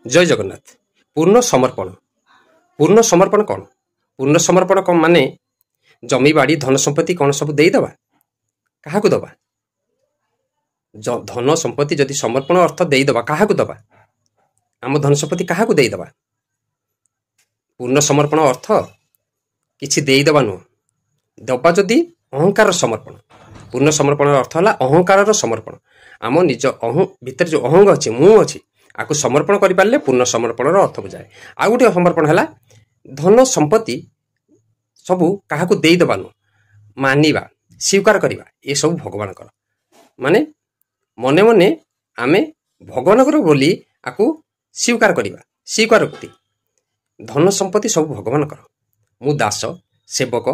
जय जगन्नाथ। पूर्ण समर्पण। पूर्ण समर्पण कौन? पूर्ण समर्पण कौन माने जमी बाड़ी धन संपत्ति कौन सब देदबा क्या दबा? धन संपत्ति जदि समर्पण अर्थ देदबा क्या दबा? आम धन संपत्ति क्या देदबा? पूर्ण समर्पण अर्थ किसी देदबा नुह दबा जदि अहंकार समर्पण। पूर्ण समर्पण अर्थ है अहंकार समर्पण। आम निज भितर जो अहंग अच्छे मु अच्छी आपको समर्पण कर पारे पूर्ण समर्पण अर्थ बुझाए। आउ गोटे समर्पण है धन संपत्ति सबू क्या देदबा नु मानिबा स्वीकार करवा। ये सब भगवान माने मने मने आमे भगवान बोली आपको स्वीकार करवा। स्वीकारोक्ति धन संपत्ति सब भगवान मु दास सेवक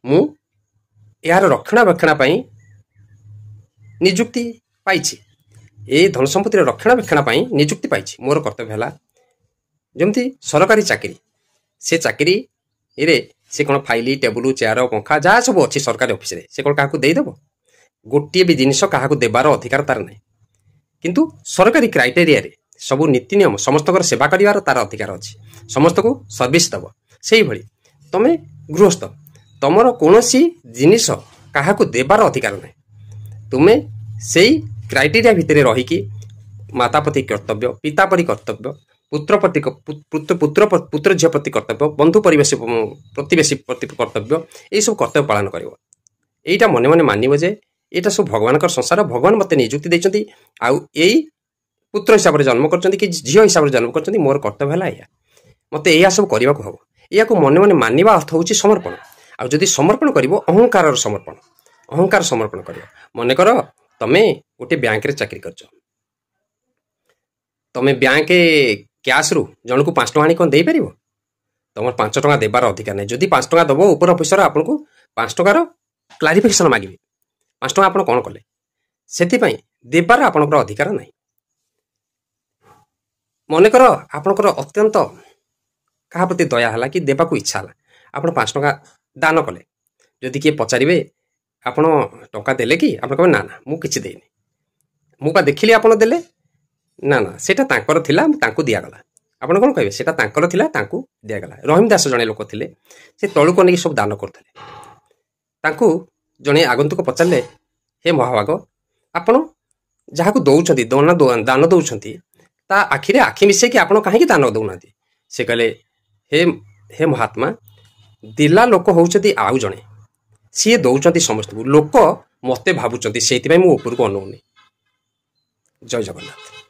मु यार रक्षणाबेक्षण निजुक्ति पाई। ए धन संपत्ति रक्षणाबेक्षण निजुक्ति पाई। मोर कर्तव्य है जमती सरकारी चाकरी से चाकरी रे से कौन फाइल टेबुल चेयर पंखा जहाँ सब अच्छी सरकारी ऑफिस रे से कौन क्या देदेव गोटे भी जिनस क्या देवार अधिकार तार ना। किंतु सरकारी क्राइटेरिया रे सबू नीति नियम समस्त सेवा कर तार अधिकार अच्छी। समस्त को सर्विस दब से भली तमें गृहस्थ तुमर कौन जिनिस क्या देवार अधिकार ना। तुम्हें से क्राइटेरिया भितर रहीकि माता प्रति कर्तव्य पिता प्रति कर्तव्य पुत्र प्रति पुत्र झील प्रति कर्तव्य बंधु परिवेश प्रतिवेशी प्रति कर्तव्य ये सब कर्तव्य पालन कर। यहीटा मने मने मानव जे यहाँ सब भगवान संसार। भगवान मत निजुक्ति देती आउ पुत्र हिसाब से जन्म कर झील हिसाब से जन्म कर मोर कर्तव्य है मत यह सब करने को हम। या मने मने मानवा अर्थ हूँ समर्पण। आदि समर्पण कर अहंकार समर्पण अहंकार समर्पण कर। मनकर तमें गोटे बैंक रे चाकरी कर तमें बैंक कैश रु जन को 5 टଙ୍କା आनी कौन दे पार? तुम 5 टଙ୍କା देवार अधिकार नहीं। जदि 5 टଙ୍କା दब ऊपर ऑफिसर आपन को 5 टଙ୍କାର क्लारिफिकेशन मागे 5 टଙ୍କା आप कौन कले से देवार आपनकर अधिकार नहीं। मनकर आपनकर अत्यंत क्या प्रति दया है कि देवा को इच्छा है आप 5 टଙ୍କା दान कले जदि किए पचारे आपण टंका देले कि आप कहे ना ना मु किछि देनी मुझे देखिली आप देले ना ना सेटा तांकर थिला तांकु दियागला। आपण कौन कहे सेटा तांकर थिला तांकु दियागला। रहीम दास जने लोक थिले से तळु को नहीं सब दान करथिले। तांकु जने आगंतुक पचारे हे महाभाग आपण जहाँ को दौरान दान दौरान ता आखिरे आखि मिसेकी आपण कहीं दान दौना। से कहले हे हे महात्मा दिला लोक होउछती आउ जने सी दौरान समस्त लोक मते भावुं से ऊपर को अनौनी। जय जगन्नाथ।